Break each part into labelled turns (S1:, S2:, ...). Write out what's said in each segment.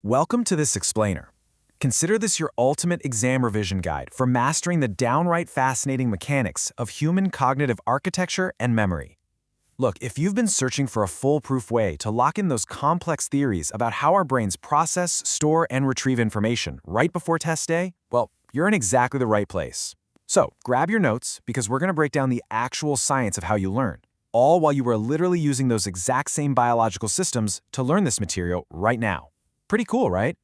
S1: Welcome to this explainer. Consider this your ultimate exam revision guide for mastering the downright fascinating mechanics of human cognitive architecture and memory. Look, if you've been searching for a foolproof way to lock in those complex theories about how our brains process, store, and retrieve information right before test day, well, you're in exactly the right place. So, grab your notes because we're going to break down the actual science of how you learn, all while you are literally using those exact same biological systems to learn this material right now. Pretty cool, right?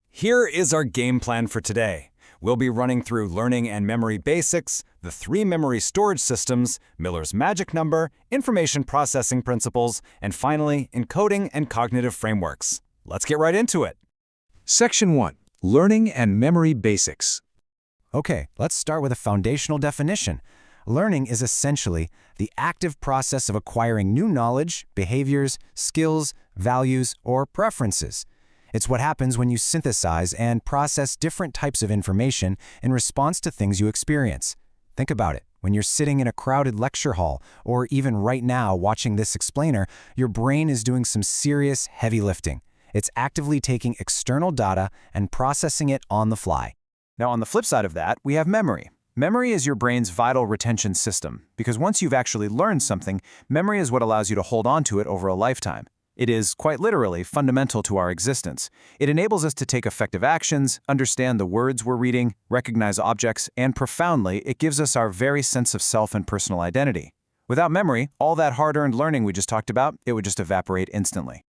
S2: Here is our game plan for today. We'll be running through learning and memory basics, the 3 memory storage systems, Miller's magic number, information processing principles, and finally, encoding and cognitive frameworks. Let's get right into it.
S3: Section 1. Learning and Memory Basics.
S1: Okay, let's start with a foundational definition. Learning is essentially the active process of acquiring new knowledge, behaviors, skills, values, or preferences. It's what happens when you synthesize and process different types of information in response to things you experience. Think about it. When you're sitting in a crowded lecture hall, or even right now watching this explainer, your brain is doing some serious heavy lifting. It's actively taking external data and processing it on the fly. Now, on the flip side of that, we have memory. Memory is your brain's vital retention system, because once you've actually learned something, memory is what allows you to hold on to it over a lifetime. It is, quite literally, fundamental to our existence. It enables us to take effective actions, understand the words we're reading, recognize objects, and profoundly, it gives us our very sense of self and personal identity. Without memory, all that hard-earned learning we just talked about, it would just evaporate instantly.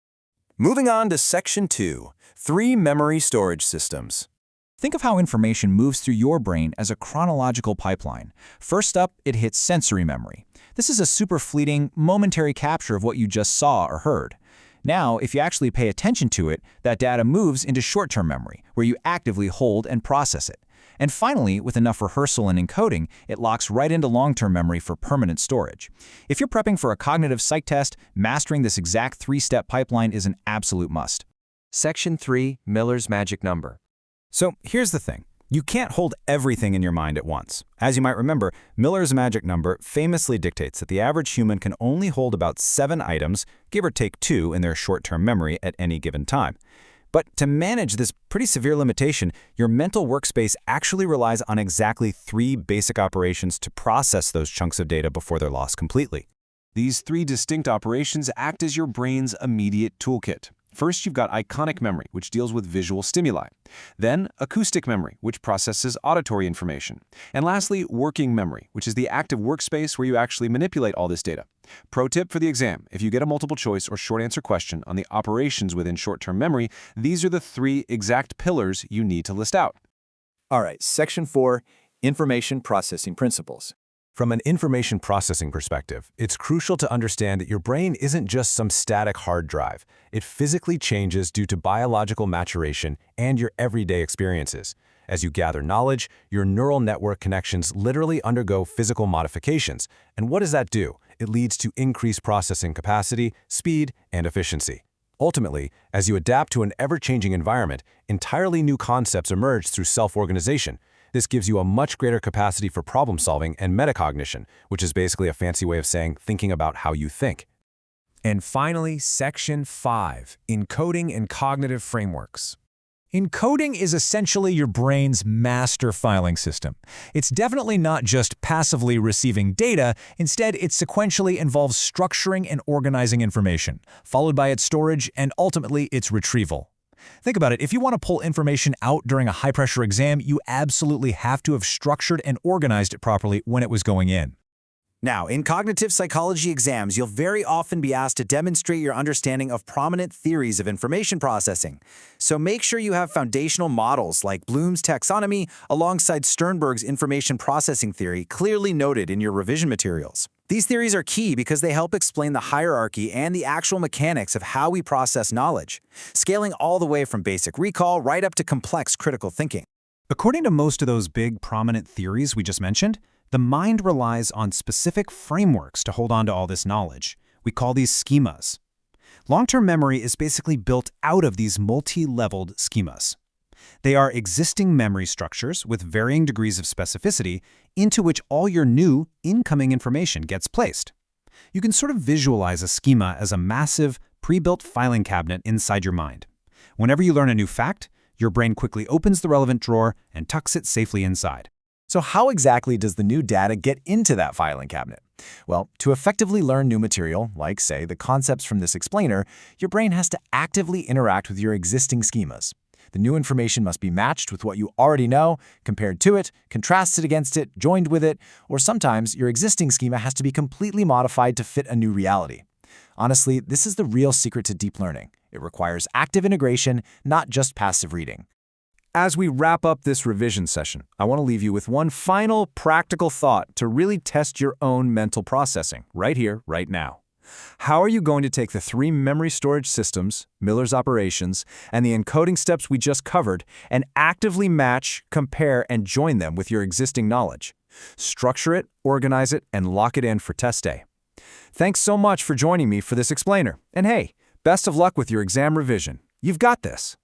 S4: Moving on to Section 2, 3 memory storage systems.
S5: Think of how information moves through your brain as a chronological pipeline. First up, it hits sensory memory. This is a super fleeting, momentary capture of what you just saw or heard. Now, if you actually pay attention to it, that data moves into short-term memory, where you actively hold and process it. And finally, with enough rehearsal and encoding, it locks right into long-term memory for permanent storage. If you're prepping for a cognitive psych test, mastering this exact 3-step pipeline is an absolute must.
S4: Section 3, Miller's magic number.
S2: So here's the thing. You can't hold everything in your mind at once. As you might remember, Miller's magic number famously dictates that the average human can only hold about 7 items, give or take 2 in their short-term memory at any given time. But to manage this pretty severe limitation, your mental workspace actually relies on exactly 3 basic operations to process those chunks of data before they're lost completely.
S6: These 3 distinct operations act as your brain's immediate toolkit. First, you've got iconic memory, which deals with visual stimuli. Then, acoustic memory, which processes auditory information. And lastly, working memory, which is the active workspace where you actually manipulate all this data. Pro tip for the exam: if you get a multiple choice or short answer question on the operations within short-term memory, these are the 3 exact pillars you need to list out.
S4: All right, Section 4, Information Processing Principles.
S3: From an information processing perspective, it's crucial to understand that your brain isn't just some static hard drive. It physically changes due to biological maturation and your everyday experiences. As you gather knowledge, your neural network connections literally undergo physical modifications. And what does that do? It leads to increased processing capacity, speed, and efficiency. Ultimately, as you adapt to an ever-changing environment, entirely new concepts emerge through self-organization. This gives you a much greater capacity for problem-solving and metacognition, which is basically a fancy way of saying thinking about how you think.
S7: And finally, Section 5, Encoding and Cognitive Frameworks. Encoding is essentially your brain's master filing system. It's definitely not just passively receiving data. Instead, it sequentially involves structuring and organizing information, followed by its storage and ultimately its retrieval. Think about it. If you want to pull information out during a high-pressure exam, you absolutely have to have structured and organized it properly when it was going in.
S8: Now, in cognitive psychology exams, you'll very often be asked to demonstrate your understanding of prominent theories of information processing. So make sure you have foundational models like Bloom's taxonomy alongside Sternberg's information processing theory clearly noted in your revision materials. These theories are key because they help explain the hierarchy and the actual mechanics of how we process knowledge, scaling all the way from basic recall right up to complex critical thinking.
S1: According to most of those big, prominent theories we just mentioned, the mind relies on specific frameworks to hold on to all this knowledge. We call these schemas. Long-term memory is basically built out of these multi-leveled schemas. They are existing memory structures with varying degrees of specificity into which all your new, incoming information gets placed. You can sort of visualize a schema as a massive, pre-built filing cabinet inside your mind. Whenever you learn a new fact, your brain quickly opens the relevant drawer and tucks it safely inside.
S8: So how exactly does the new data get into that filing cabinet? Well, to effectively learn new material, like, say, the concepts from this explainer, your brain has to actively interact with your existing schemas. The new information must be matched with what you already know, compared to it, contrasted against it, joined with it, or sometimes your existing schema has to be completely modified to fit a new reality. Honestly, this is the real secret to deep learning. It requires active integration, not just passive reading.
S2: As we wrap up this revision session, I want to leave you with one final practical thought to really test your own mental processing, right here, right now. How are you going to take the 3 memory storage systems, Miller's operations, and the encoding steps we just covered and actively match, compare, and join them with your existing knowledge? Structure it, organize it, and lock it in for test day. Thanks so much for joining me for this explainer. And hey, best of luck with your exam revision. You've got this.